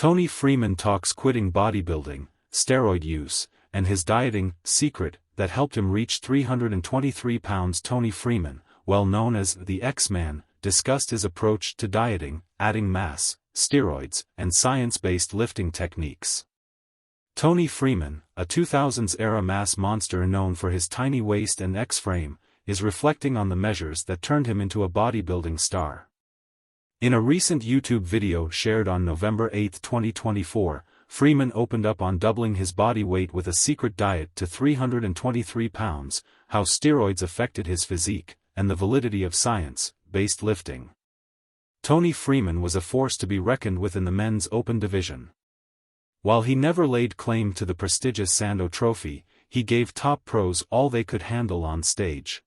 Toney Freeman talks quitting bodybuilding, steroid use, and his dieting secret that helped him reach 323 pounds. Toney Freeman, well known as the X-Man, discussed his approach to dieting, adding mass, steroids, and science-based lifting techniques. Toney Freeman, a 2000s-era mass monster known for his tiny waist and X-frame, is reflecting on the measures that turned him into a bodybuilding star. In a recent YouTube video shared on November 8, 2024, Freeman opened up on doubling his body weight with a secret diet to 323 pounds, how steroids affected his physique, and the validity of science-based lifting. Toney Freeman was a force to be reckoned with in the men's open division. While he never laid claim to the prestigious Sando Trophy, he gave top pros all they could handle on stage.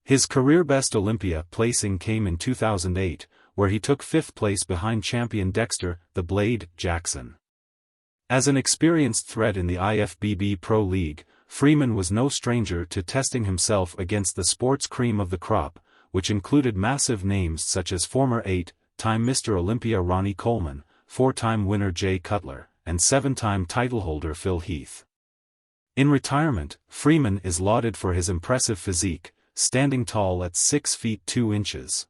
His career-best Olympia placing came in 2008, where he took 5th place behind champion Dexter "The Blade" Jackson. As an experienced threat in the IFBB Pro League, Freeman was no stranger to testing himself against the sports cream of the crop, which included massive names such as former 8-time Mr. Olympia Ronnie Coleman, 4-time winner Jay Cutler, and 7-time titleholder Phil Heath. In retirement, Freeman is lauded for his impressive physique, standing tall at 6 feet 2 inches.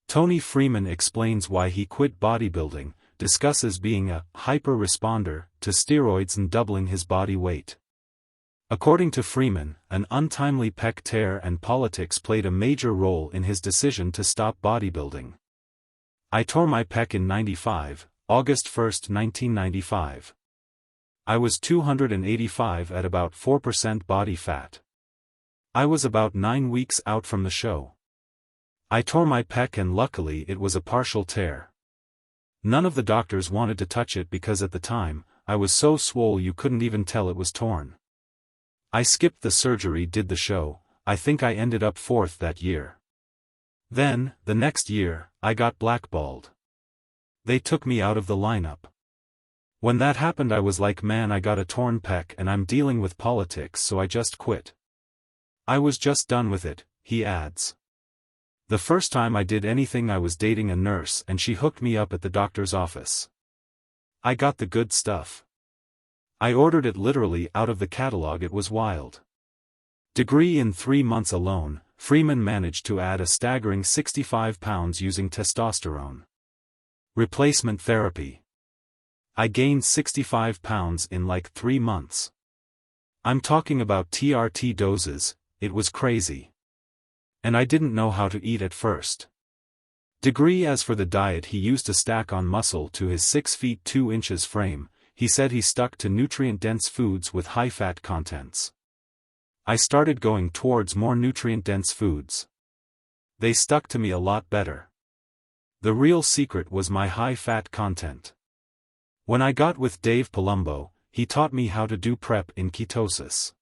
Toney Freeman explains why he quit bodybuilding, discusses being a hyper-responder to steroids and doubling his body weight. According to Freeman, an untimely pec tear and politics played a major role in his decision to stop bodybuilding. "I tore my pec in '95, August 1, 1995. I was 285 at about 4% body fat. I was about 9 weeks out from the show. I tore my pec and luckily it was a partial tear. None of the doctors wanted to touch it because at the time, I was so swole you couldn't even tell it was torn. I skipped the surgery, did the show. I think I ended up 4th that year. Then, the next year, I got blackballed. They took me out of the lineup. When that happened I was like, man, I got a torn pec and I'm dealing with politics, so I just quit. I was just done with it," he adds. "The first time I did anything I was dating a nurse and she hooked me up at the doctor's office. I got the good stuff. I ordered it literally out of the catalog. It was wild." Degree in 3 months alone, Freeman managed to add a staggering 65 pounds using testosterone replacement therapy. "I gained 65 pounds in like 3 months. I'm talking about TRT doses, it was crazy. And I didn't know how to eat at first." Degree as for the diet he used to stack on muscle to his 6 feet 2 inches frame, he said he stuck to nutrient-dense foods with high fat contents. "I started going towards more nutrient-dense foods. They stuck to me a lot better. The real secret was my high fat content. When I got with Dave Palumbo, he taught me how to do prep in ketosis.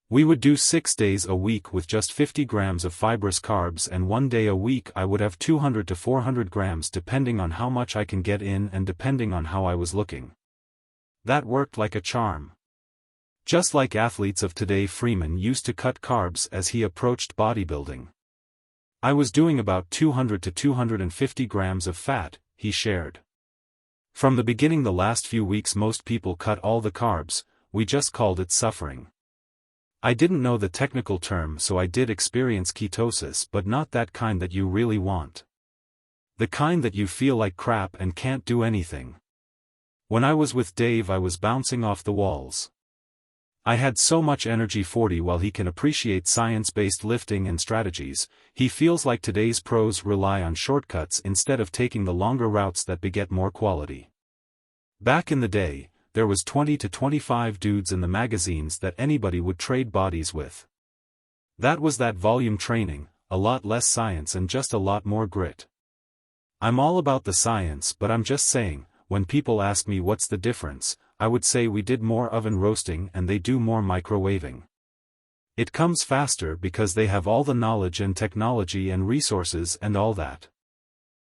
We would do 6 days a week with just 50 grams of fibrous carbs, and 1 day a week I would have 200 to 400 grams depending on how much I can get in and depending on how I was looking. That worked like a charm." Just like athletes of today, Freeman used to cut carbs as he approached bodybuilding. "I was doing about 200 to 250 grams of fat," he shared. "From the beginning, the last few weeks most people cut all the carbs, we just called it suffering. I didn't know the technical term, so I did experience ketosis, but not that kind that you really want. The kind that you feel like crap and can't do anything. When I was with Dave I was bouncing off the walls. I had so much energy." 40 While he can appreciate science-based lifting and strategies, he feels like today's pros rely on shortcuts instead of taking the longer routes that beget more quality. "Back in the day, there was 20 to 25 dudes in the magazines that anybody would trade bodies with. That was that volume training, a lot less science and just a lot more grit. I'm all about the science, but I'm just saying, when people ask me what's the difference, I would say we did more oven roasting and they do more microwaving. It comes faster because they have all the knowledge and technology and resources and all that."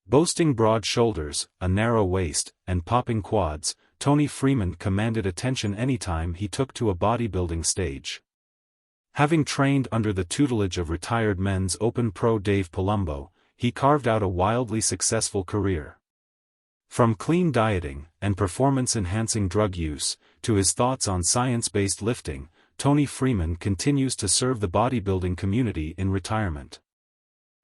Boasting broad shoulders, a narrow waist, and popping quads, Toney Freeman commanded attention anytime he took to a bodybuilding stage. Having trained under the tutelage of retired men's open pro Dave Palumbo, he carved out a wildly successful career. From clean dieting and performance-enhancing drug use, to his thoughts on science-based lifting, Toney Freeman continues to serve the bodybuilding community in retirement.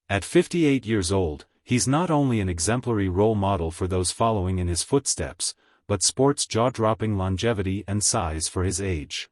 At 58 years old, he's not only an exemplary role model for those following in his footsteps, but sports jaw-dropping longevity and size for his age.